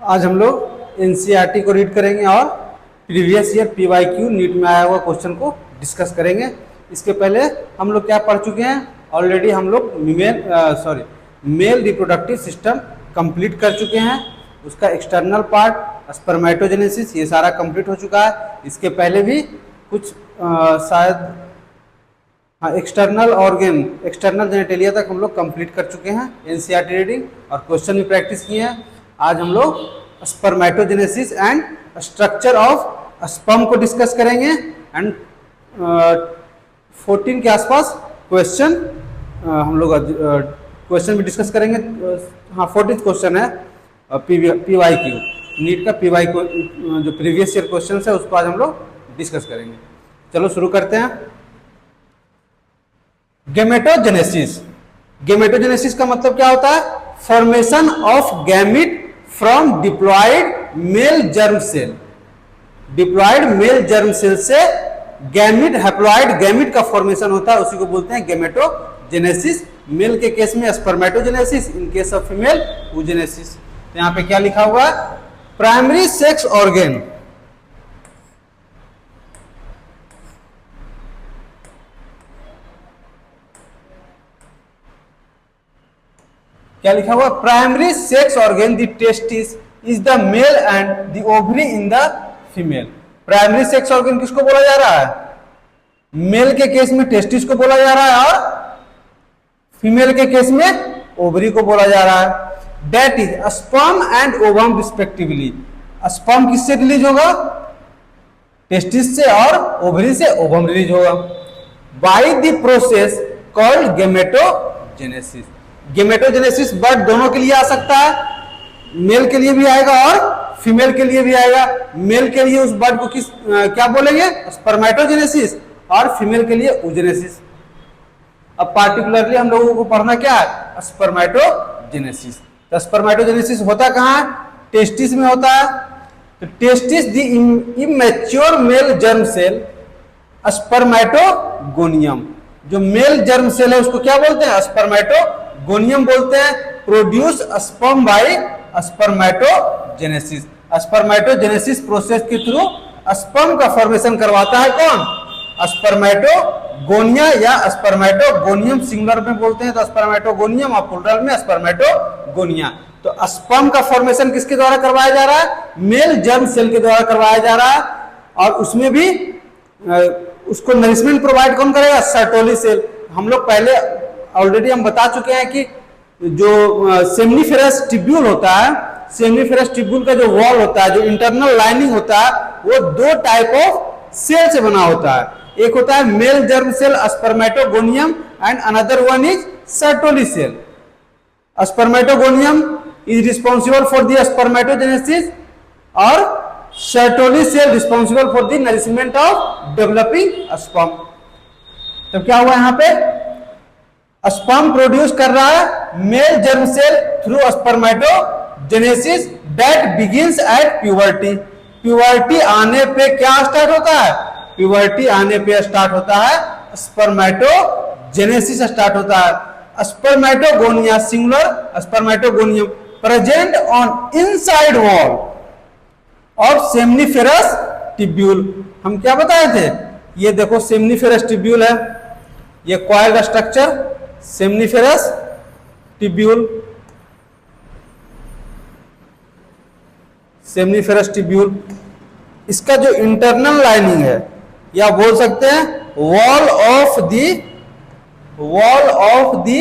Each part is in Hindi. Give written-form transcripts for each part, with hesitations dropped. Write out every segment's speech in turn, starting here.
आज हम लोग एनसीईआरटी को रीड करेंगे और प्रीवियस ईयर पीवाईक्यू नीट में आया हुआ क्वेश्चन को डिस्कस करेंगे। इसके पहले हम लोग क्या पढ़ चुके हैं, ऑलरेडी हम लोग मेल रिप्रोडक्टिव सिस्टम कंप्लीट कर चुके हैं। उसका एक्सटर्नल पार्ट स्पर्मेटोजेनेसिस ये सारा कंप्लीट हो चुका है। इसके पहले भी कुछ शायद एक्सटर्नल ऑर्गन, एक्सटर्नल जेनेटेलिया तक हम लोग कंप्लीट कर चुके हैं एनसीईआरटी रीडिंग और क्वेश्चन भी प्रैक्टिस किए हैं। आज हम लोग spermatogenesis and structure of sperm को डिस्कस करेंगे एंड 14 के आसपास क्वेश्चन हम लोग क्वेश्चन भी डिस्कस करेंगे। 14th क्वेश्चन है पीवाईक्यू, नीट का पीवाईक्यू जो प्रीवियस ईयर क्वेश्चन है उसको आज हम लोग डिस्कस करेंगे। चलो शुरू करते हैं। गैमेटोजेनेसिस, गैमेटोजेनेसिस का मतलब क्या होता है? Formation of gamete from diploid male germ cell. Diploid male germ cell से गैमिट, हैप्लॉयड गैमिट का फॉर्मेशन होता है, उसी को बोलते हैं गैमेटोजेनेसिस। मेल के केस में spermatogenesis, in case of female oogenesis। तो यहां पे क्या लिखा हुआ है? प्राइमरी सेक्स ऑर्गन, क्या लिखा हुआ? Primary sex organ the testis is the male and the ovary in the female. Primary sex organ किसको बोला जा रहा है? मेल के केस में टेस्टिस को बोला जा रहा है और फीमेल के केस में ओवरी को बोला जा रहा है। That is sperm and ovum respectively. Sperm किससे रिलीज होगा? टेस्टिस से, और ओवरी से ओवम रिलीज होगा। By the process called gametogenesis. Gametogenesis bird दोनों के लिए आ सकता है, मेल के लिए भी आएगा और फीमेल के लिए भी आएगा। मेल के लिए उस बर्ड को क्या बोलेंगे? स्पर्मेटोजेनेसिस, और फीमेल के लिए oogenesis। अब पार्टिकुलरली हम लोगों को पढ़ना क्या है? स्पर्मेटोजेनेसिस। तो स्पर्मेटोजेनेसिस होता कहाँ है? टेस्टिस में होता है। तो testis the immature male germ cell spermatogonium. जो मेल जर्म सेल है उसको क्या बोलते हैं? स्पर्मेटोगोनियम बोलते हैं। Produce sperm by spermatogenesis. Spermatogenesis process के थ्रू स्पर्म का फॉर्मेशन करवाता है कौन? स्पर्मेटोगोनिया या स्पर्मेटोगोनियम सिंगुलर में बोलते हैं तो स्पर्मेटोगोनियम, और प्लुरल में स्पर्मेटोगोनिया। तो स्पर्म का फॉर्मेशन किसके द्वारा करवाया जा रहा है? मेल जर्म सेल के द्वारा करवाया जा रहा है। और उसमें भी उसको नरिशमेंट प्रोवाइड कौन करेगा? Sertoli cell. हम लोग पहले ऑलरेडी हम बता चुके हैं कि जो सेमनीफेरस ट्यूब्यूल होता है, सेमनीफेरस ट्यूब्यूल का जो वॉल होता है, जो इंटरनल लाइनिंग होता है, वो दो टाइप ऑफ सेल से बना होता है। एक होता है male germ cell spermatogonium and another one is Sertoli cell. Spermatogonium is responsible for the spermatogenesis और Sertoli cell responsible for the nourishment of developing sperm. तो क्या हुआ यहाँ पे? स्पर्म प्रोड्यूस कर रहा है male germ cell through spermatogenesis that begins at puberty. Puberty आने पे क्या स्टार्ट होता है? प्यूबर्टी आने पे स्टार्ट होता है स्पर्मेटोजेनेसिस स्टार्ट होता है। Spermatogonia singular spermatogonium present on inside wall of seminiferous tubule. हम क्या बताए थे? ये देखो सेमनीफेरस ट्यूब्यूल है, ये coiled structure seminiferous tubule, seminiferous tubule. इसका जो इंटरनल लाइनिंग है, या बोल सकते हैं wall of the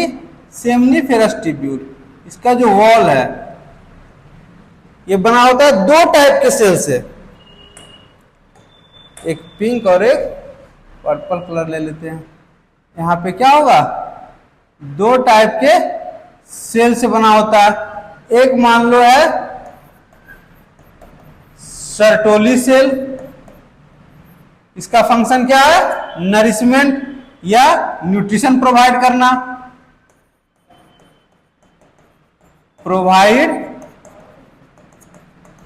seminiferous tubule, इसका जो वॉल है ये बना होता है दो टाइप के सेल से, एक पिंक और एक पर्पल कलर ले लेते हैं। यहां पे क्या होगा? दो टाइप के सेल से बना होता है। एक मान लो है सर्टोली सेल, इसका फंक्शन क्या है? नरिशमेंट या न्यूट्रिशन प्रोवाइड करना, provide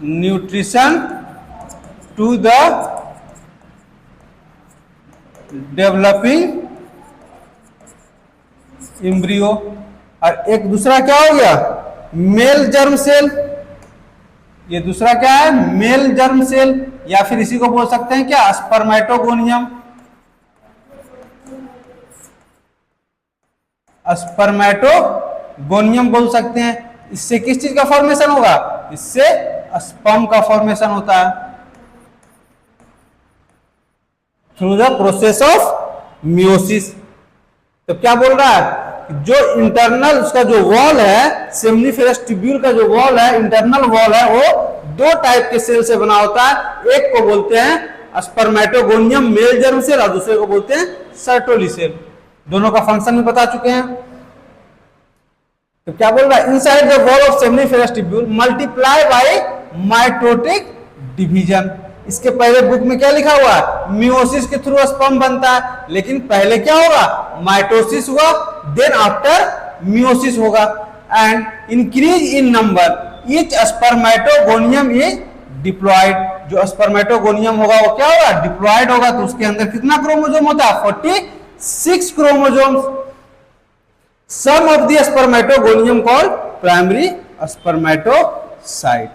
nutrition to the developing embryo. और एक दूसरा क्या हो गया? मेल जर्म सेल, ये दूसरा क्या है, मेल जर्म सेल, या फिर इसी को बोल सकते हैं क्या, स्पर्मेटोगोनियम। स्पर्मेटोगोनियम बोल सकते हैं। इससे किस चीज का फॉर्मेशन होगा, इससे स्पर्म का फॉर्मेशन होता है through the process of meiosis. तो क्या बोल रहा है, जो इंटरनल उसका जो वॉल है, सेमनीफेरस ट्यूब्यूल का जो वॉल है, इंटरनल वॉल है, वो दो टाइप के सेल से बना होता है। एक को बोलते हैं स्पर्मेटोगोनियम मेल जर्म सेल और दूसरे को बोलते हैं सर्टोली सेल। दोनों का फंक्शन भी बता चुके हैं। तो क्या बोल रहा है, inside the wall of seminiferous tubule multiply by mitotic division. इसके पहले बुक में क्या लिखा हुआ है, मियोसिस के थ्रू स्पर्म बनता है, लेकिन पहले क्या होगा, माइटोसिस हुआ, देन आफ्टर मियोसिस होगा। And increase in number, each spermatogonium is diploid. जो स्पर्मेटोगोनियम होगा वो क्या होगा, डिप्लॉयड होगा। तो उसके अंदर कितना क्रोमोसोम होता है, 46 chromosomes. Some of the spermatogonium called primary spermatocyte.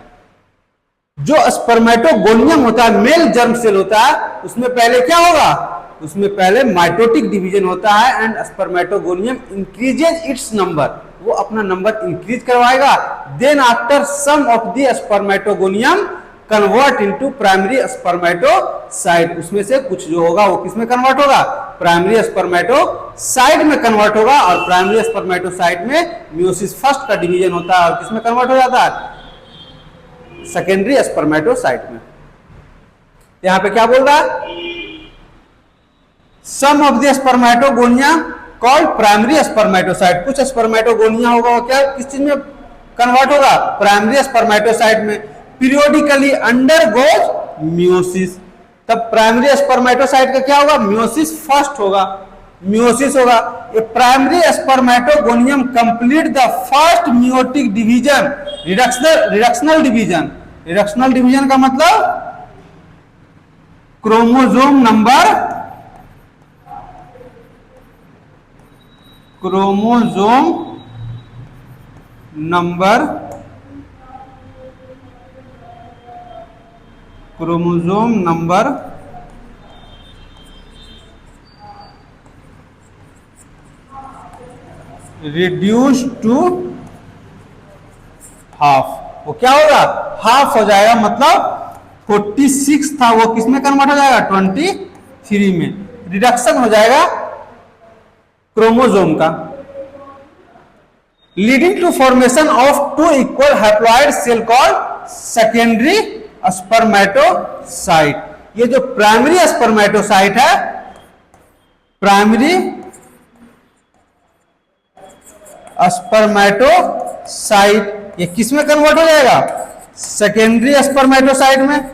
जो स्पर्मेटोगोनियम होता है, मेल जर्म सेल होता है, उसमें पहले क्या होगा, उसमें पहले माइटोटिक डिवीजन होता है and spermatogonium increases its number, वो अपना नंबर इंक्रीज करवाएगा। Then after some of the spermatogonium convert into primary spermatocyte. उसमें से कुछ जो होगा वो किसमें कन्वर्ट होगा, प्राइमरी स्पर्मेटोसाइट में कन्वर्ट होगा। और प्राइमरी स्पर्मेटोसाइट में मियोसिस फर्स्ट का डिवीजन होता है और किसमें कन्वर्ट हो जाता है, सेकेंडरी स्पर्मेटोसाइट में। यहां पे क्या बोल रहा है, some of the spermatogonia called primary spermatocyte. कुछ स्पर्मेटोगोनिया होगा वो क्या, किस चीज में कन्वर्ट होगा, प्राइमरी स्पर्मेटोसाइट में। Periodically undergoes meiosis. तब प्राइमरी स्पर्मेटोसाइट का क्या होगा, मियोसिस फर्स्ट होगा, मियोसिस होगा। ये primary spermatogonium complete the first meiotic division, reductional division. Reductional division का मतलब chromosome number reduce to half. वो क्या होगा, हाफ हो जाएगा, मतलब 46 था वो किसमें कन्वर्ट हो जाएगा, 23 में। रिडक्शन हो जाएगा क्रोमोसोम का, leading to formation of two equal haploid cell called secondary spermatocyte. ये जो प्राइमरी स्पर्मेटोसाइट है, प्राइमरी स्पर्मेटोसाइट, ये किसमें कन्वर्ट हो जाएगा, सेकेंडरी स्पर्मेटोसाइट में।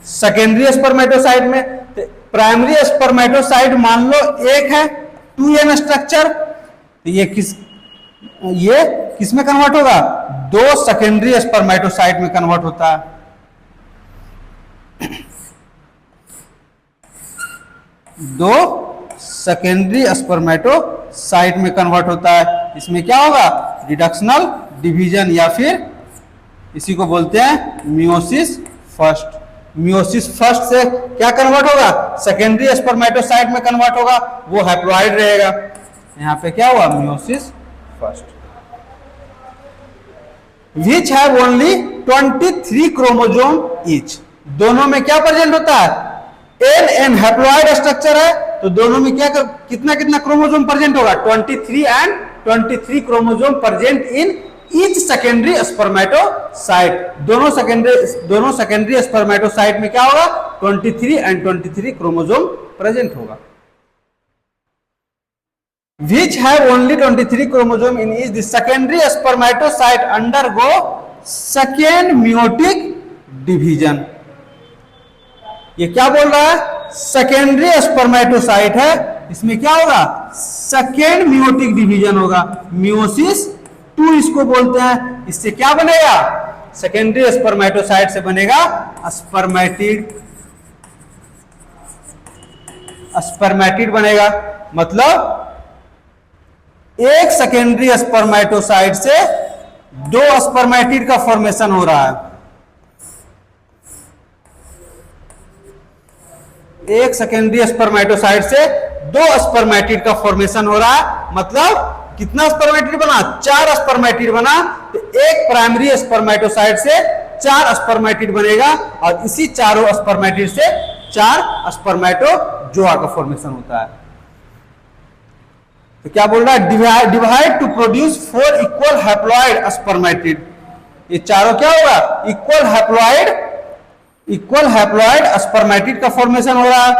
सेकेंडरी स्पर्मेटोसाइट में प्राइमरी स्पर्मेटोसाइट मान लो एक है, 2n स्ट्रक्चर, तो ये किसमें कन्वर्ट होगा, दो सेकेंडरी स्पर्मेटोसाइट में कन्वर्ट होता है। दो सेकेंडरी स्पर्मेटोसाइट में कन्वर्ट होता है। इसमें क्या होगा, रिडक्शनल डिवीजन, या फिर इसी को बोलते हैं मियोसिस फर्स्ट। मियोसिस फर्स्ट से क्या कन्वर्ट होगा, सेकेंडरी स्पर्मेटोसाइट में कन्वर्ट होगा, वो हैप्लॉइड रहेगा। यहां पे क्या हुआ, meiosis first. Which have only 23 chromosome each. दोनों में क्या प्रेजेंट होता है, एन हैप्लॉइड स्ट्रक्चर है, तो दोनों में क्या कितना कितना क्रोमोसोम प्रेजेंट होगा, 23 and 23 chromosome present in each secondary spermatocyte. दोनों सेकेंडरी स्पर्मेटोसाइट में क्या होगा, 23 एंड 23 क्रोमोसोम प्रेजेंट होगा। Which have only 23 chromosome in each, the secondary spermatocyte undergo second meiotic division। ये क्या बोल रहा है, सेकेंडरी स्पर्मेटोसाइट है, इसमें क्या होगा, सेकेंड मियोटिक डिवीजन होगा, मियोसिस 2 इसको बोलते हैं। इससे क्या बनेगा, सेकेंडरी स्पर्मेटोसाइट से बनेगा स्पर्मेटिड बनेगा। मतलब एक सेकेंडरी स्पर्मेटोसाइट से दो स्पर्मेटिड का फॉर्मेशन हो रहा है। एक सेकेंडरी स्पर्मेटोसाइट से दो स्पर्मेटिड का फॉर्मेशन हो रहा है। मतलब कितना स्पर्मेटिड बना? 4 स्पर्मेटिड बना। तो एक प्राइमरी स्पर्मेटोसाइट से 4 स्पर्मेटिड बनेगा और इसी चारों स्पर्मेटिड से 4 स्पर्मेटोजोआ का फॉर्मेशन होता है। तो क्या बोल रहा है? Divide two produce 4 equal haploid spermatid. ये चारों क्या होगा? इक्वल हैप्लॉइड स्पर्मेटिड का फॉर्मेशन हो रहा है।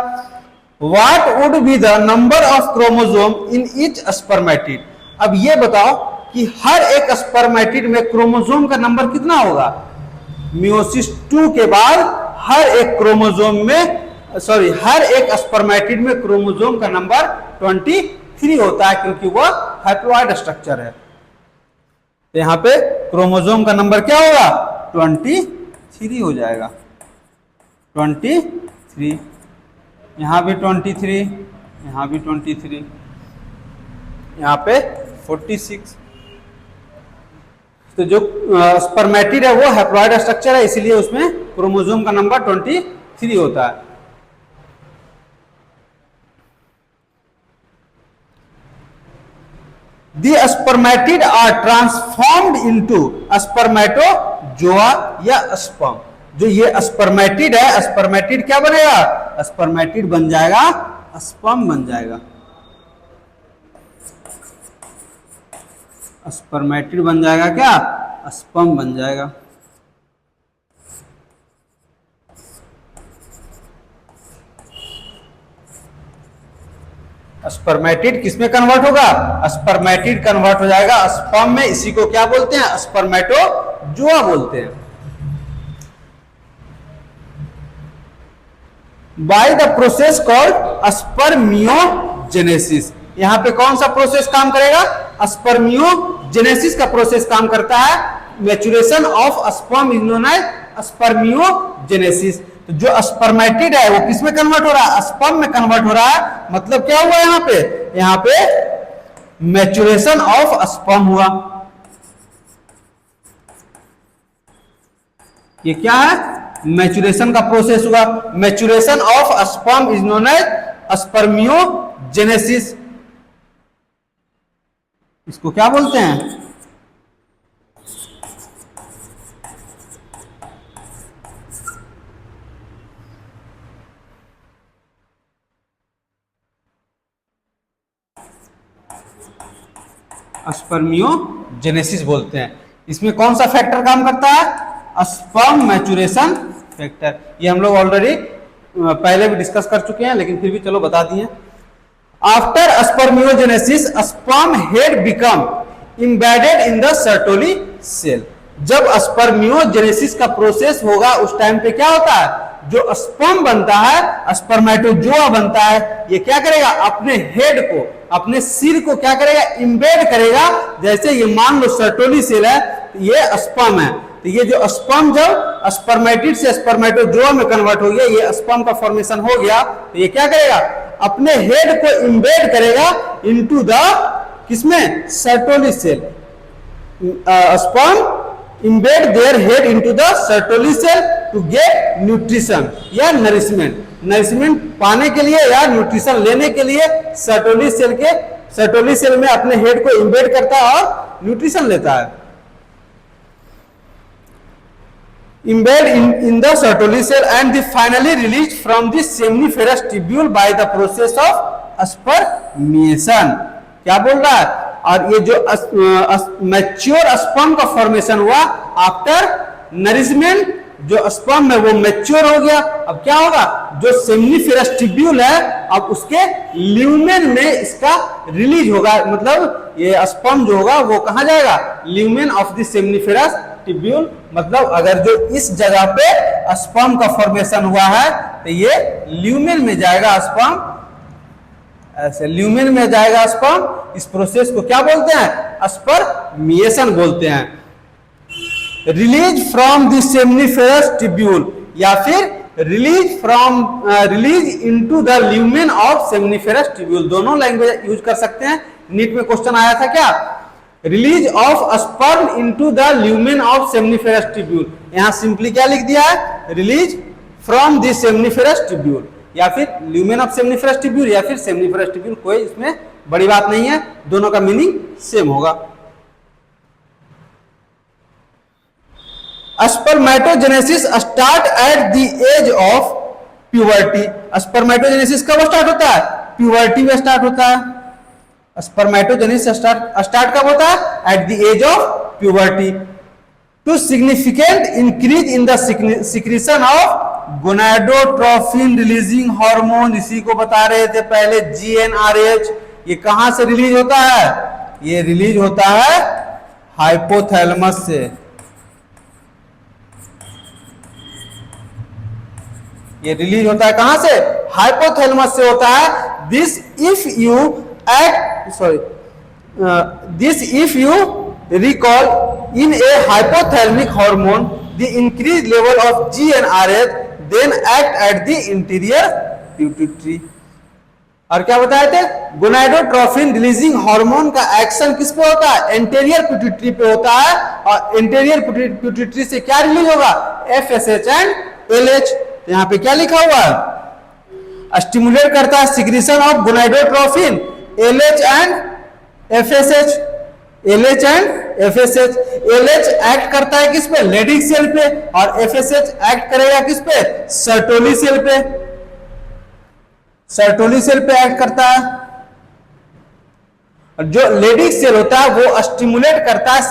What would be the number of chromosome in each spermatid? अब ये बताओ कि हर एक स्पर्मेटिड में क्रोमोसोम का नंबर कितना होगा? मियोसिस 2 के बाद हर एक क्रोमोसोम में हर एक स्पर्मेटिड में क्रोमोसोम का नंबर 23 होता है, क्योंकि वह हैप्लॉइड स्ट्रक्चर है। तो यहां पे क्रोमोसोम का नंबर क्या होगा? 23 हो जाएगा। 23, यहां भी 23, यहां भी 23, यहां पे 46। तो जो स्पर्मेटिड है वो हैप्लॉइड स्ट्रक्चर है, इसीलिए उसमें क्रोमोसोम का नंबर 23 होता है। The spermatid are transformed into spermatozoa या sperm। जो ये स्पर्मेटिड है, स्पर्मेटिड क्या बनेगा? स्पर्मेटिड बन जाएगा, स्पर्म बन जाएगा। स्पर्मेटिड बन जाएगा क्या? स्पर्म बन जाएगा। स्पर्मेटिड किसमें कन्वर्ट होगा? स्पर्मेटिड कन्वर्ट हो जाएगा स्पर्म में। इसी को क्या बोलते हैं? स्पर्मेटोजोआ बोलते हैं। By the process called spermiogenesis. यहां पे कौन सा प्रोसेस काम करेगा? स्पर्मियोजेनेसिस का प्रोसेस काम करता है। Maturation of sperm is known as spermiogenesis. तो जो स्पर्मेटिड है वो किस में कन्वर्ट हो रहा है? स्पर्म में कन्वर्ट हो रहा है। मतलब क्या हुआ यहां पे? यहां पे मैच्योरेशन ऑफ स्पर्म हुआ। ये क्या है? मैच्योरेशन का प्रोसेस हुआ। Maturation of sperm is known as spermiogenesis. इसको क्या बोलते हैं? स्पर्मियोजेनेसिस बोलते हैं। इसमें कौन सा फैक्टर काम करता है? Sperm maturation factor. ये हम लोग ऑलरेडी पहले भी डिस्कस कर चुके हैं, लेकिन फिर भी चलो बता दिए। After spermiogenesis sperm head become embedded in the Sertoli cell. जब स्पर्मियोजेनेसिस का प्रोसेस होगा उस टाइम पे क्या होता है? जो स्पर्म बनता है, स्पर्मेटोजोआ बनता है, ये क्या करेगा? अपने हेड को, अपने सिर को क्या करेगा? इम्बेड करेगा। जैसे ये मान लो सर्टोली सेल है, ये स्पर्म है, तो ये जो स्पर्म जब स्पर्मेटिड से स्पर्मेटोजोआ में कन्वर्ट हो गया, ये स्पर्म का फॉर्मेशन हो गया, तो ये क्या करेगा? अपने हेड को इम्बेड करेगा इनटू द किसमें? Sertoli cell. Sperm embed their head into the Sertoli cell to get nutrition या नरिशमेंट पाने के लिए या न्यूट्रिशन लेने के लिए सर्टोली सेल में अपने हेड को इम्बेड करता है और न्यूट्रिशन लेता है। Embed in the Sertoli cell and the finally released from the seminiferous tubule by the process of spermiation। क्या बोल रहा है? और ये जो मैच्योर स्पर्म का फॉर्मेशन हुआ आफ्टर नरिशमेंट, जो स्पर्म है वो मैच्योर हो गया। अब क्या होगा? जो सेमिनिफेरस ट्यूब्यूल है अब उसके ल्यूमेन में इसका रिलीज होगा। मतलब ये स्पर्म जो होगा वो कहां जाएगा? Lumen of the seminiferous tubule. मतलब अगर जो इस जगह पे स्पर्म का फॉर्मेशन हुआ है तो ये ल्यूमेन में जाएगा स्पर्म, ऐसे ल्यूमेन में जाएगा स्पर्म। इस प्रोसेस को क्या बोलते हैं? स्पर्मिएशन बोलते हैं। Release from the seminiferous tubule या फिर release into the lumen of seminiferous tubule, दोनों लैंग्वेज यूज कर सकते हैं। नीट में क्वेश्चन आया था क्या? Release of sperm into the lumen of seminiferous tubule. यहां सिंपली क्या लिख दिया है, release from the seminiferous tubule, या फिर ल्यूमेन ऑफ सेमनीफेरस ट्यूब्यूल या फिर सेमनीफेरस ट्यूब्यूल, कोई इसमें बड़ी बात नहीं है, दोनों का मीनिंग सेम होगा। Spermatogenesis start at the age of puberty. Spermatogenesis कब स्टार्ट होता है, प्यूबर्टी में स्टार्ट होता है। स्पर्मेटोजेनेसिस स्टार्ट कब होता है, at the age of puberty. To significant increase in the secretion of gonadotrophin releasing hormone, इसी को बता रहे थे पहले, GnRH। ये कहां से रिलीज होता है, ये रिलीज होता है हाइपोथैलेमस से। ये रिलीज होता है कहां से, हाइपोथैलेमस से होता है। This if you recall in a hypothalamic hormone the increase level of GnRH then act at the interior pituitary. और क्या बताए थे, गोनाडोट्रोफिन रिलीजिंग हार्मोन का एक्शन किस पे होता है, एंटीरियर पिट्यूटरी पे होता है। और एंटीरियर पिट्यूटरी से क्या रिलीज होगा, FSH एंड LH। तो यहां पे क्या लिखा हुआ है, स्टिमुलेट करता है secretion of gonadotrophin LH and FSH। LH and FSH, LH act करता है किस पे, लेडिक सेल पे, और FSH एक्ट करेगा किस पे, सर्टोली सेल पे, सर्टोली सेल पे एक्ट करता है। और जो लेडिक सेल होता है वो स्टिमुलेट करता है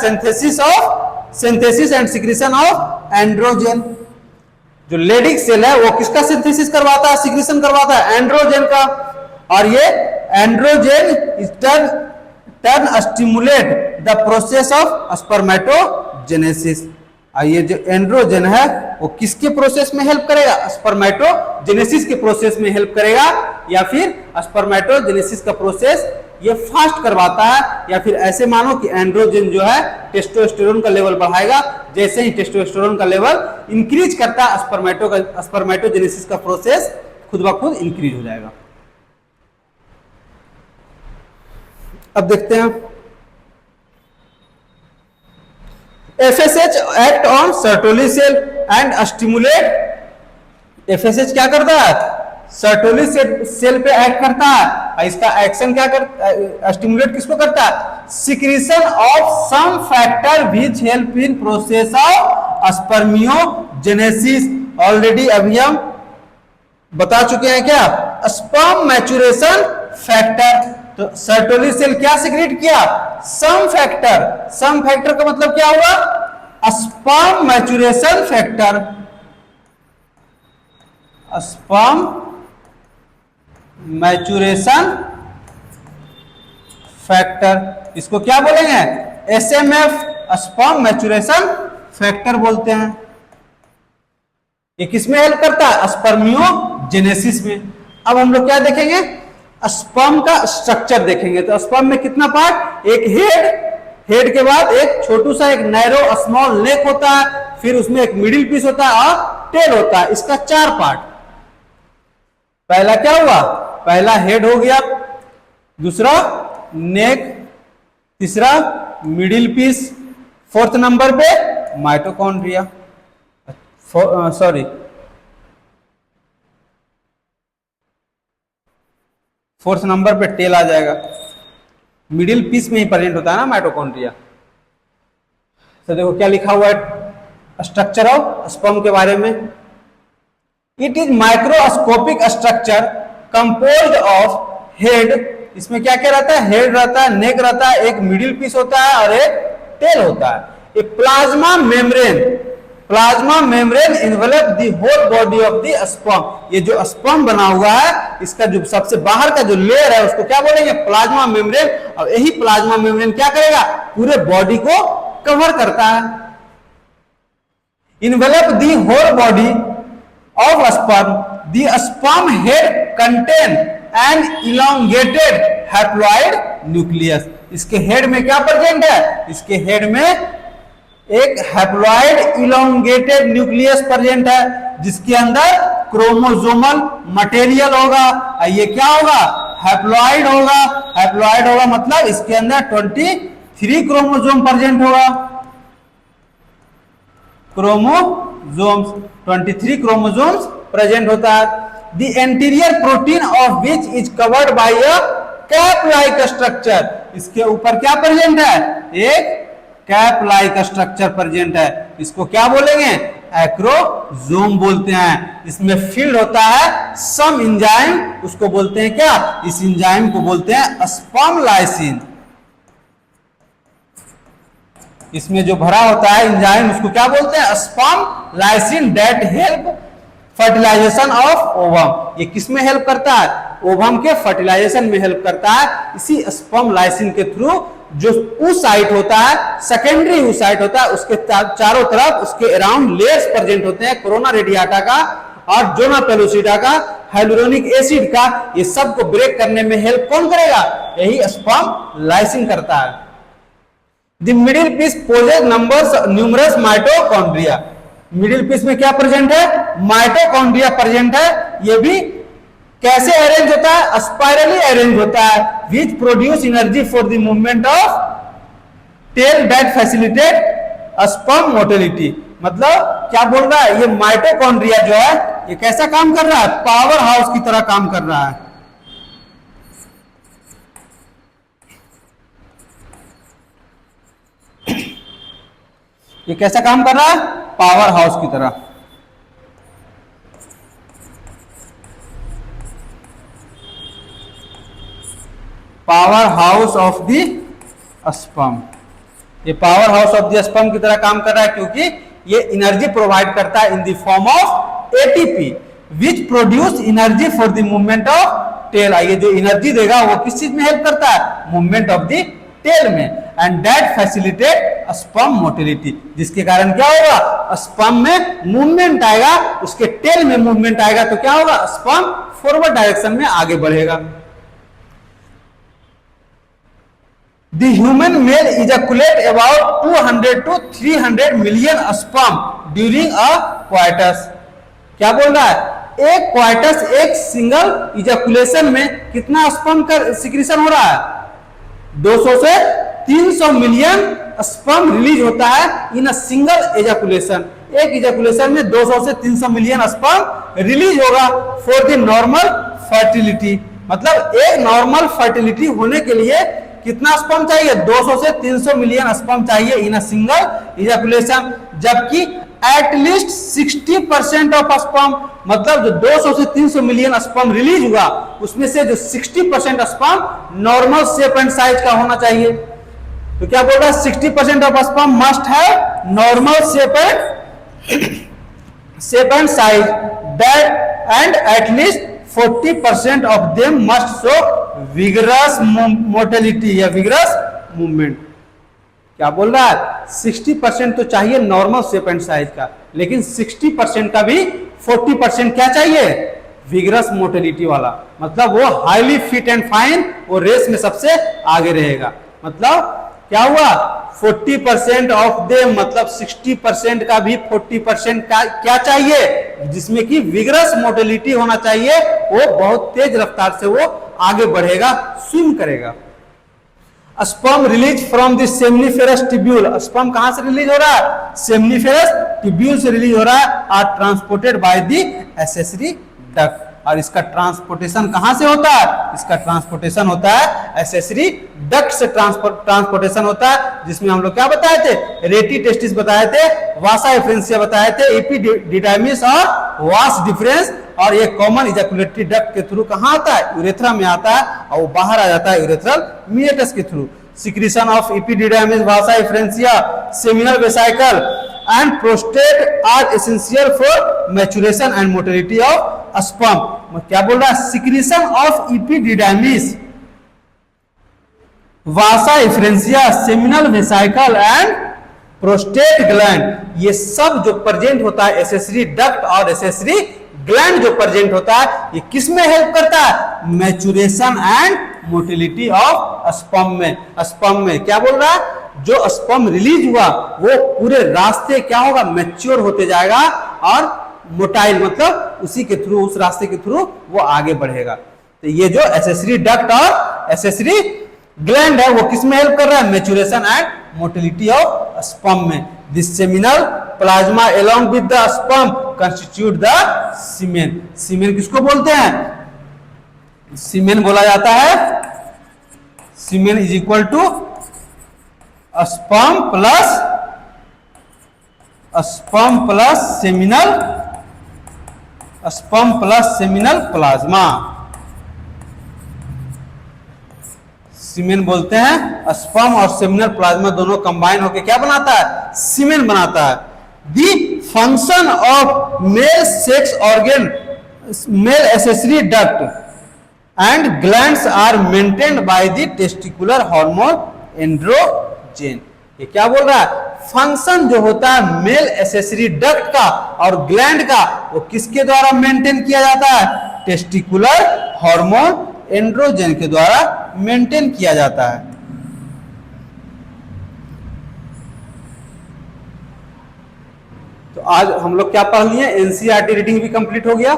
synthesis and secretion of androgen. जो लेडिक सेल है वो किसका सिंथेसिस करवाता है, सिक्रीशन करवाता है, एंड्रोजन का। और ये androgen turn stimulate the process of spermatogenesis. ये जो एंड्रोजन है वो किसके प्रोसेस में हेल्प करेगा, स्पर्मेटोजेनेसिस के प्रोसेस में हेल्प करेगा, या फिर स्पर्मेटोजेनेसिस का प्रोसेस ये फास्ट करवाता है। या फिर ऐसे मानो कि एंड्रोजन जो है टेस्टोस्टेरोन का लेवल बढ़ाएगा, जैसे ही टेस्टोस्टेरोन का लेवल इंक्रीज करता है स्पर्मेटोजेनेसिस का प्रोसेस खुद ब खुद इंक्रीज हो जाएगा। अब देखते हैं, FSH act on Sertoli cell and stimulate. FSH क्या करता है, सर्टोली सेल पे एक्ट करता है। इसका एक्शन क्या करता है, स्टिमुलेट किसको करता है, secretion of some factor which help in process of spermiogenesis. Already अभी हम बता चुके हैं क्या, स्पर्म मैच्योरेशन फैक्टर। तो सर्टोली सेल क्या सिक्रीट किया, सम फैक्टर। सम फैक्टर का मतलब क्या हुआ, sperm maturation factor. Sperm maturation factor, इसको क्या बोलेंगे, SMF, स्पर्म मैच्योरेशन फैक्टर बोलते हैं। ये किसमें हेल्प करता है, स्पर्मियोजेनेसिस में। अब हम लोग क्या देखेंगे, स्पर्म का स्ट्रक्चर देखेंगे। तो स्पर्म में कितना पार्ट, एक हेड के बाद एक छोटू सा एक नैरो स्मॉल नेक होता है, फिर उसमें एक मिडिल पीस होता है और टेल होता है। इसका 4 पार्ट। पहला क्या हुआ, पहला हेड हो गया, दूसरा नेक, तीसरा मिडिल पीस, 4th नंबर पे माइटोकॉन्ड्रिया, सॉरी 4th नंबर पे टेल आ जाएगा। मिडिल पीस में ही प्रेजेंट होता है ना माइटोकॉन्ड्रिया। तो देखो क्या लिखा हुआ है स्ट्रक्चर ऑफ स्पर्म के बारे में, it is microscopic structure composed of head. इसमें क्या क्या रहता है, हेड रहता है, नेक रहता है, एक मिडिल पीस होता है और एक टेल होता है। एक plasma membrane envelop the whole body of the sperm. ये जो स्पर्म बना हुआ है इसका जो सबसे बाहर का जो लेयर है उसको क्या बोलेंगे, प्लाज्मा मेम्ब्रेन। और यही प्लाज्मा मेम्ब्रेन क्या करेगा, पूरे बॉडी को कवर करता है। Envelop the whole body of sperm, the sperm head contain an elongated haploid nucleus. इसके हेड में क्या प्रेजेंट है, इसके हेड में एक हैप्लॉइड इलोंगेटेड न्यूक्लियस प्रेजेंट है, जिसके अंदर क्रोमोसोमल मटेरियल होगा। ये क्या होगा, हैप्लॉइड होगा। हैप्लॉइड होगा मतलब इसके अंदर 23 3 क्रोमोसोम प्रेजेंट होगा, क्रोमोसोम्स 23 क्रोमोसोम्स प्रेजेंट होता है। The anterior protein of which is covered by a cap like structure, इसके ऊपर क्या प्रेजेंट है, एक कैप लाइक स्ट्रक्चर प्रेजेंट है, इसको क्या बोलेंगे, एक्रोजोम बोलते हैं। इसमें फील्ड होता है सम एंजाइम, उसको बोलते हैं क्या, इस एंजाइम को बोलते हैं स्पर्म लाइसिन। इसमें जो भरा होता है एंजाइम उसको क्या बोलते हैं, sperm lysin, that help fertilization of ovum. ये किस में हेल्प करता है, ओवम के फर्टिलाइजेशन में हेल्प करता है। इसी स्पर्म लाइसिन के थ्रू जो oocyte होता है, सेकेंडरी oocyte होता है, उसके चारों तरफ उसके अराउंड लेयर्स प्रेजेंट होते हैं, कोरोना रेडियाटा का और जोना पेलोसिटा का, हाइलुरोनिक एसिड का। ये सब को ब्रेक करने में हेल्प कौन करेगा, यही स्पर्म लाइसिन करता है। The middle piece possess numerous mitochondria, middle piece में क्या प्रेजेंट है, माइटोकॉन्ड्रिया प्रेजेंट है। ये भी कैसे अरेंज होता है, स्पाइरली अरेंज होता है, which produce energy for the movement of tail that facilitate sperm motility. मतलब क्या बोल रहा है, ये माइटोकॉन्ड्रिया जो है ये कैसा काम कर रहा है, पावर हाउस की तरह काम कर रहा है। ये कैसा काम कर रहा है, पावर हाउस की तरह। Powerhouse of the sperm, ये powerhouse of the sperm की तरह काम कर रहा है, क्योंकि ये एनर्जी प्रोवाइड करता है in the form of ATP which produce energy for the movement of tail. ये जो एनर्जी देगा वो किस चीज में हेल्प करता है, मूवमेंट ऑफ द टेल में, and that facilitate sperm motility, जिसके कारण क्या होगा, स्पर्म में मूवमेंट आएगा, उसके टेल में मूवमेंट आएगा, तो क्या होगा, स्पर्म फॉरवर्ड डायरेक्शन में आगे बढ़ेगा। The human male ejaculate about 200 to 300 million sperm during a coitus। क्या बोल रहा है, एक क्वाइटस, एक सिंगल इजैकुलेशन में कितना स्पर्म का सिक्रीशन हो रहा है, 200 से 300 मिलियन स्पर्म रिलीज होता है इन अ सिंगल इजैकुलेशन। एक इजैकुलेशन में 200 से 300 मिलियन स्पर्म रिलीज होगा फॉर द नॉर्मल फर्टिलिटी। मतलब एक नॉर्मल फर्टिलिटी होने के लिए कितना स्पर्म चाहिए, 200 से 300 मिलियन स्पर्म चाहिए इन अ सिंगल इजैकुलेशन। जबकि एटलीस्ट 60% ऑफ स्पर्म, मतलब जो 200 से 300 मिलियन स्पर्म रिलीज हुआ उसमें से जो 60% sperm normal shape and size का होना चाहिए। तो क्या बोल रहा है, 60% of sperm must have normal shape and size, that and at least 40% of them must show vigorous motility या विगरस मूवमेंट। क्या बोल रहा है, 60% तो चाहिए नॉर्मल शेप एंड साइज का, लेकिन 60% का भी 40% क्या चाहिए, विगरस मोटिलिटी वाला। मतलब वो हाईली फिट एंड फाइन, वो रेस में सबसे आगे रहेगा। मतलब क्या हुआ, 40% ऑफ देम, मतलब 60% का भी 40% का क्या चाहिए, जिसमें कि विगरस मोटिलिटी होना चाहिए, वो बहुत तेज रफ्तार से वो आगे बढ़ेगा, स्विम करेगा। Sperm release from the seminiferous tubule, sperm कहां से रिलीज हो रहा है, सेमनीफेरस ट्यूब्यूल से रिलीज हो रहा है, are transported by the accessory duct. और इसका ट्रांसपोर्टेशन कहां से होता है, इसका ट्रांसपोर्टेशन होता है एक्सेसरी डक्ट से ट्रांसपोर्टेशन होता है, जिसमें हम लोग क्या बताए थे, रेटी टेस्टिस बताए थे, वासा एफरेंसिया बताए थे, एपिडिडाइमिस और वास डिफरेंस। और ये कॉमन इजैकुलेटरी डक्ट के थ्रू कहां आता है, यूरेथ्रा में आता है, और वो बाहर आ जाता है यूरेथ्रल मीएटस के through. Secretion of epididymis, Vasa एफरेंसिया, seminal vesicle and prostate are essential for maturation and motility of sperm। क्या बोल रहा है, secretion of epididymis, Vasa एफरेंसिया, seminal vesicle and prostate gland, ये सब जो प्रेजेंट होता है एक्सेसरी डक्ट और एक्सेसरी ग्लैंड जो प्रेजेंट होता है, ये किस में हेल्प करता है, maturation and motility of sperm में। स्पर्म में क्या बोल रहा है, जो स्पर्म रिलीज हुआ वो पूरे रास्ते क्या होगा, मैच्योर होते जाएगा, और मोटाइल मतलब उसी के थ्रू, उस रास्ते के थ्रू वो आगे बढ़ेगा। तो ये जो एक्सेसरी डक्ट और एक्सेसरी ग्लैंड है वो किस में हेल्प कर रहा है, maturation and motility of sperm में। This seminal plasma along with the sperm constitute the semen. Semen किसको बोलते हैं, सीमेन बोला जाता है, semen is equal to sperm plus seminal plasma. Semen बोलते हैं, स्पर्म और सेमिनल प्लाज्मा दोनों कंबाइन होकर क्या बनाता है, सीमेन बनाता है। The function of male sex organ, male accessory duct and glands are maintained by the testicular hormone androgen. ये क्या बोल रहा है, फंक्शन जो होता है मेल एसेसरी डक्ट का और ग्लैंड का, वो किसके द्वारा मेंटेन किया जाता है, टेस्टिकुलर हार्मोन एंड्रोजन के द्वारा मेंटेन किया जाता है। तो आज हम लोग क्या पढ़ लिए, एनसीईआरटी रीडिंग भी कंप्लीट हो गया,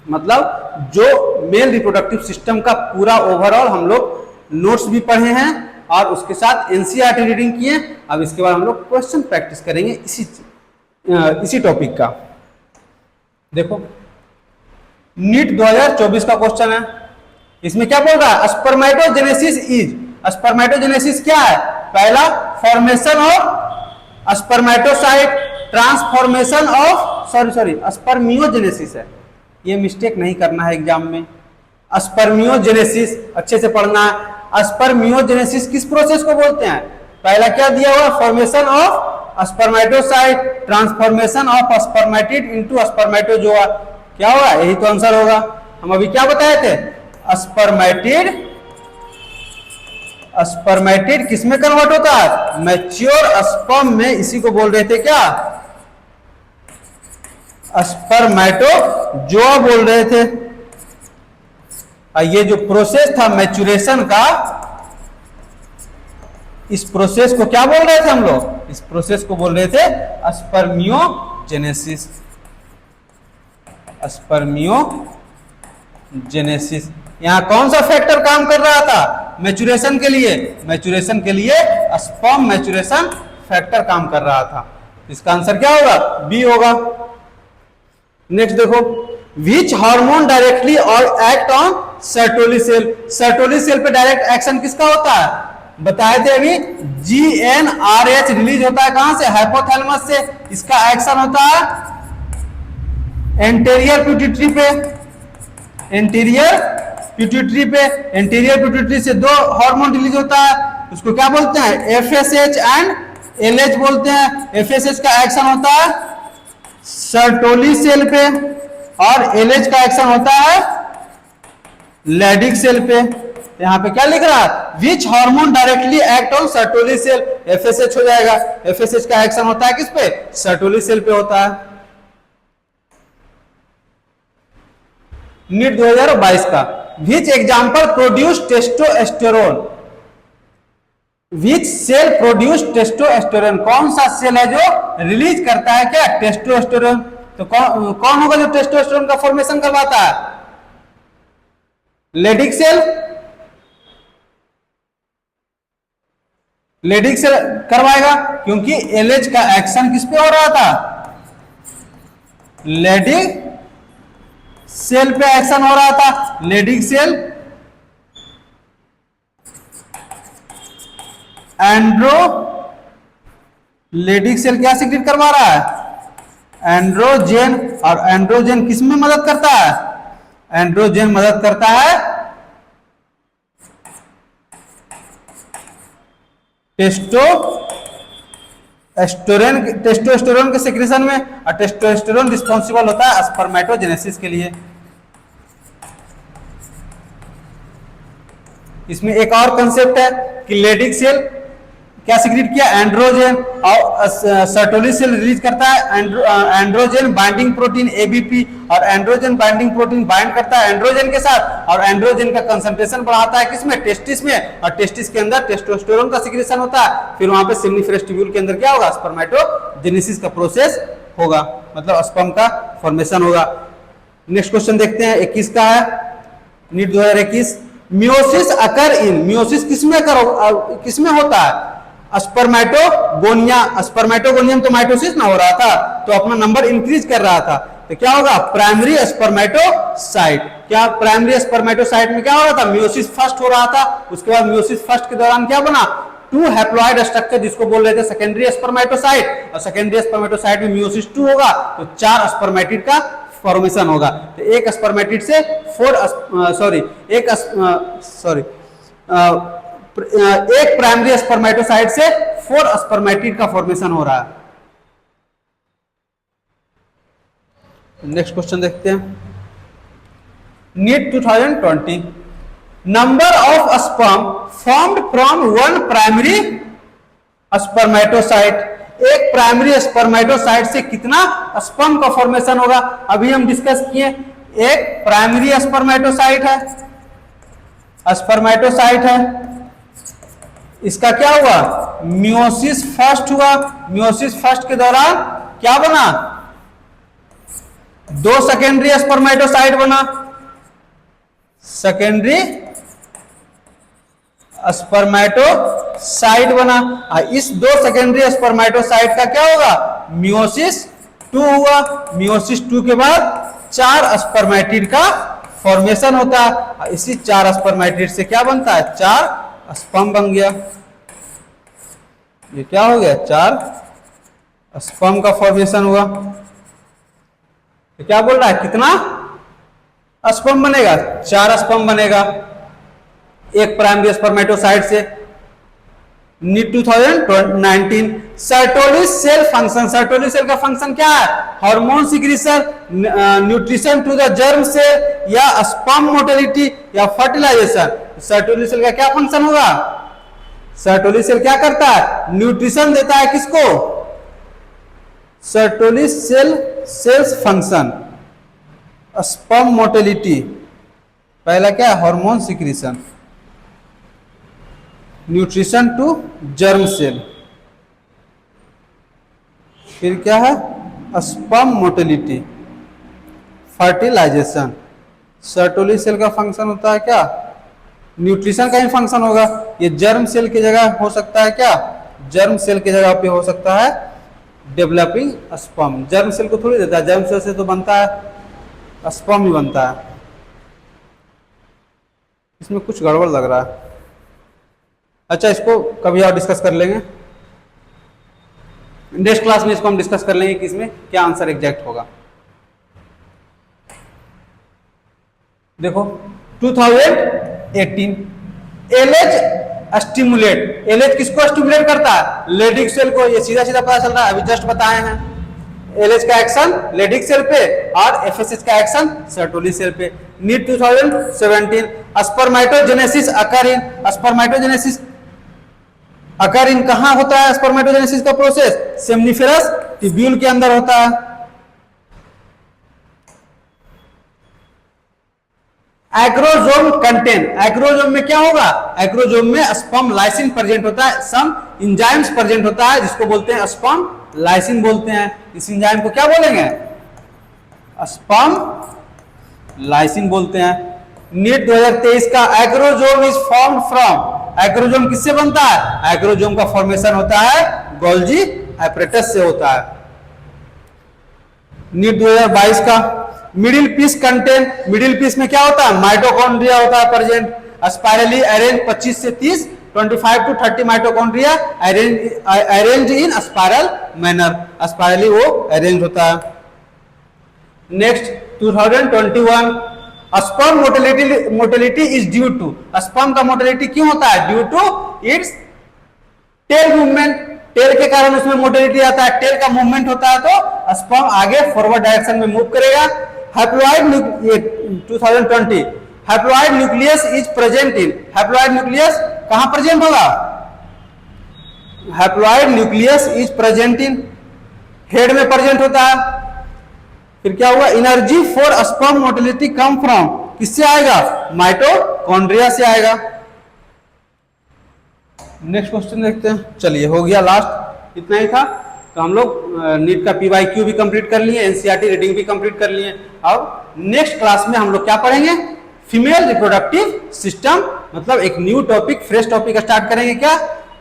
मतलब जो मेल रिप्रोडक्टिव सिस्टम का पूरा ओवरऑल हम लोग नोट्स भी पढ़े हैं और उसके साथ एनसीईआरटी रीडिंग किए। अब इसके बाद हम लोग क्वेश्चन प्रैक्टिस करेंगे इसी टॉपिक का। देखो नीट 2024 का क्वेश्चन है, इसमें क्या बोल रहा है, स्पर्मेटोजेनेसिस इज, स्पर्मेटोजेनेसिस क्या है, पहला formation of spermatocyte, transformation of spermiogenesis है, ये मिस्टेक नहीं करना है एग्जाम में। स्पर्मियोजेनेसिस अच्छे से पढ़ना है। स्पर्मियोजेनेसिस किस प्रोसेस को बोलते हैं, पहला क्या दिया हुआ, formation of spermatocyte, transformation of spermatid into spermatozoa, क्या होगा, यही तो आंसर होगा। हम अभी क्या बताए थे, स्पर्मेटिड किसमें कन्वर्ट होता है, मैच्योर स्पर्म में, इसी को बोल रहे थे क्या, स्पर्मेटोजोआ बोल रहे थे। ये जो प्रोसेस था मैच्योरेशन का, इस प्रोसेस को क्या बोल रहे थे हम लोग, इस प्रोसेस को बोल रहे थे स्पर्मियोजेनेसिस। स्पर्मियोजेनेसिस यहां कौन सा फैक्टर काम कर रहा था मैच्योरेशन के लिए, मैच्योरेशन के लिए स्पर्म मैच्योरेशन फैक्टर काम कर रहा था। इसका आंसर क्या होगा, बी होगा। नेक्स्ट देखो, विच हार्मोन डायरेक्टली और act on Sertoli cell, Sertoli cell पे डायरेक्ट एक्शन किसका होता है, बताए थे अभी, GnRH रिलीज होता है कहां से, हाइपोथैलेमस से। इसका एक्शन होता है एंटीरियर पिट्यूटरी पे, एंटीरियर पिट्यूटरी से दो हार्मोन रिलीज होता है, उसको क्या बोलते हैं, FSH एंड LH बोलते हैं। FSH का एक्शन होता है सर्टोली सेल पे और LH का एक्शन होता है लैडिक सेल पे। यहां पे क्या लिख रहा है, which hormone directly act on Sertoli cell, FSH हो जाएगा। FSH का एक्शन होता है किस पे, सर्टोली सेल पे होता है। नीट 2022 का, which example produce testosterone, which cell produce testosterone, कौन सा सेल है जो रिलीज करता है क्या, टेस्टोस्टेरोन। तो कौन होगा जो टेस्टोस्टेरोन का फॉर्मेशन करवाता है, लेडिक सेल, लेडिक सेल करवाएगा, क्योंकि LH का एक्शन किस पे हो रहा था, लेडिक सेल पे एक्शन हो रहा था। लेडिक सेल लेडिक सेल क्या सिक्रीट करवा रहा है, एंड्रोजन, और एंड्रोजन किस में मदद करता है, एंड्रोजन मदद करता है टेस्टोस्टेरोन के सिक्रेशन में, और टेस्टोस्टेरोन रिस्पॉन्सिबल होता है स्पर्मेटोजेनेसिस के लिए। इसमें एक और कंसेप्ट है कि लेडिक सेल क्या सिक्रीट किया, एंड्रोजन, और सर्टोली सेल रिलीज करता है एंड्रोजन बाइंडिंग प्रोटीन ABP, और एंड्रोजन बाइंडिंग प्रोटीन बाइंड करता है एंड्रोजन के साथ, और एंड्रोजन का कंसंट्रेशन बढ़ाता है किसमें, टेस्टिस में, और टेस्टिस के अंदर टेस्टोस्टेरोन का सिक्रेशन होता है। फिर वहां पे सेमिनिफेरस ट्यूब्यूल के अंदर क्या होगा, स्पर्मेटोजेनेसिस का प्रोसेस होगा, मतलब स्पर्म का फॉर्मेशन होगा। नेक्स्ट क्वेश्चन देखते हैं, 21 का है, नीट 2021, मियोसिस अकर इन, मियोसिस किसमें होता है, स्पर्मेटोगोनिया, स्पर्मेटोगोनियम तो माइटोसिस ना हो रहा था, तो अपना नंबर इंक्रीज कर रहा था, तो क्या होगा प्राइमरी स्पर्मेटोसाइट। क्या प्राइमरी स्पर्मेटोसाइट में क्या हो रहा था, मियोसिस फर्स्ट हो रहा था, उसके बाद मियोसिस फर्स्ट के दौरान क्या बना, 2 हैप्लॉइड स्ट्रक्चर जिसको बोल रहे थे सेकेंडरी स्पर्मेटोसाइट, और सेकेंडरी स्पर्मेटोसाइट में मियोसिस 2 होगा तो 4 स्पर्मेटिड का फॉर्मेशन होगा। तो एक स्पर्मेटिड से एक प्राइमरी स्पर्मेटोसाइट से 4 स्पर्मेटिड का फॉर्मेशन हो रहा है। नेक्स्ट क्वेश्चन देखते हैं, NEET 2020, number of sperm formed from one primary spermatocyte, एक प्राइमरी स्पर्मेटोसाइट से कितना स्पर्म का फॉर्मेशन होगा। अभी हम डिस्कस किए, एक प्राइमरी स्पर्मेटोसाइट है, इसका क्या हुआ, मियोसिस फर्स्ट हुआ, मियोसिस फर्स्ट के दौरान क्या बना, 2 सेकेंडरी स्पर्मेटोसाइट बना, सेकेंडरी स्पर्मेटोसाइट बना। इस 2 सेकेंडरी स्पर्मेटोसाइट का क्या होगा, मियोसिस 2 हुआ, मियोसिस 2 के बाद 4 स्पर्मेटिड का फॉर्मेशन होता है। इसी 4 स्पर्मेटिड से क्या बनता है, 4 स्पर्म बन गया। ये क्या हो गया, 4 स्पर्म का फॉर्मेशन हुआ। तो क्या बोल रहा है, कितना स्पर्म बनेगा, 4 स्पर्म बनेगा एक प्राइमरी स्पर्मेटोसाइट से। NEET 2019, Sertoli cell function, Sertoli cell का फंक्शन क्या है, hormone secretion, nutrition to the germ cell, या स्पर्म मोटिलिटी, या फर्टिलाइजेशन। सर्टोली सेल का क्या फंक्शन होगा, सर्टोली सेल क्या करता है, न्यूट्रिशन देता है किसको, Sertoli cells function, sperm motility, पहला क्या है hormone secretion, nutrition to germ cell, फिर क्या है sperm motility, fertilization. Sertoli cell का फंक्शन होता है क्या, न्यूट्रिशन का ही फंक्शन होगा। ये जर्म सेल की जगह हो सकता है क्या, जर्म सेल की जगह पे हो सकता है डेवलपिंग स्पर्म। जर्म सेल को थोड़ी देता है, जर्म सेल से तो बनता है स्पर्म ही बनता है। इसमें कुछ गड़बड़ लग रहा है। अच्छा, इसको कभी और डिस्कस कर लेंगे, नेक्स्ट क्लास में इसको हम डिस्कस कर लेंगे कि इसमें क्या आंसर एग्जैक्ट होगा। देखो 2018, एलएच स्टिमुलेट, एलएच किसको स्टिमुलेट करता है, लेडिक सेल को। ये सीधा सीधा पता चल रहा है, अभी जस्ट बताए हैं। एलएच का एक्शन लेडिक सेल पे और एफएसएच का एक्शन सर्टोली सेल पे। नीट 2017, स्पर्मेटोजेनेसिस अकर इन, स्पर्मेटोजेनेसिस अकर इन कहां होता है, स्पर्मेटोजेनेसिस का प्रोसेस सेमनीफेरस ट्यूब्यूल के अंदर होता है। एग्रोजोम कंटेन, एग्रोजोम में क्या होगा, एग्रोजोम में स्पर्म लाइसिन प्रेजेंट होता है, सम एंजाइम्स प्रेजेंट होता है जिसको बोलते हैं स्पर्म लाइसिन बोलते हैं। इस एंजाइम को क्या बोलेंगे, स्पर्म लाइसिन बोलते हैं। नीट 2023 का एग्रोजोम इज फॉर्म्ड फ्रॉम, एग्रोजोम किससे बनता है, एग्रोजोम का फॉर्मेशन होता है गोल्जी एपरेटस से होता है। नीट 2022 का middle piece contain, middle piece में क्या होता है, माइटोकॉन्ड्रिया होता है प्रेजेंट, स्पाइरली अरेंज 25 से 30, 25 to 30 mitochondria arrange in spiral manner, spirally वो अरेंज होता है। Next 2021, sperm motility is due to, sperm का मोटिलिटी क्यों होता है, due to its tail movement, tail के कारण उसमें मोटिलिटी आता है, टेल का मूवमेंट होता है तो स्पर्म आगे फॉरवर्ड डायरेक्शन में मूव करेगा। Haploid 2020, haploid nucleus is present in, haploid nucleus कहां प्रेजेंट होगा, haploid nucleus is present in head में प्रेजेंट होता है। फिर क्या हुआ, energy for sperm motility come from, किससे आएगा, माइटोकॉन्ड्रिया से आएगा। नेक्स्ट क्वेश्चन देखते हैं। चलिए हो गया, लास्ट इतना ही था। तो हम लोग नीट का PYQ भी कंप्लीट कर लिए, NCERT रीडिंग भी कंप्लीट कर लिए। अब नेक्स्ट क्लास में हम लोग क्या पढ़ेंगे, फीमेल रिप्रोडक्टिव सिस्टम, मतलब एक new topic, fresh topic start करेंगे। क्या?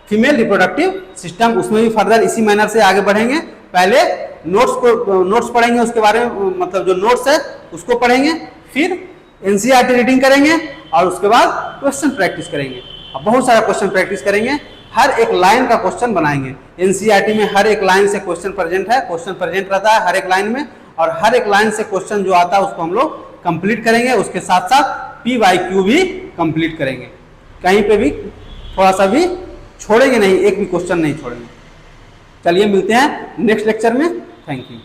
Female reproductive system. उसमें भी फर्दर इसी मैनर से आगे बढ़ेंगे। पहले नोट्स पढ़ेंगे, उसके बारे में मतलब जो नोट्स है उसको पढ़ेंगे, फिर एनसीईआरटी रीडिंग करेंगे और उसके बाद क्वेश्चन प्रैक्टिस करेंगे। अब बहुत सारा क्वेश्चन प्रैक्टिस करेंगे, हर एक लाइन का क्वेश्चन बनाएंगे। एनसीईआरटी में हर एक लाइन से क्वेश्चन प्रेजेंट है, क्वेश्चन प्रेजेंट रहता है हर एक लाइन में, और हर एक लाइन से क्वेश्चन जो आता है उसको हम लोग कंप्लीट करेंगे। उसके साथ साथ PYQ भी कंप्लीट करेंगे, कहीं पे भी थोड़ा सा भी छोड़ेंगे नहीं, एक भी क्वेश्चन नहीं छोड़ेंगे। चलिए मिलते हैं नेक्स्ट लेक्चर में। Thank you.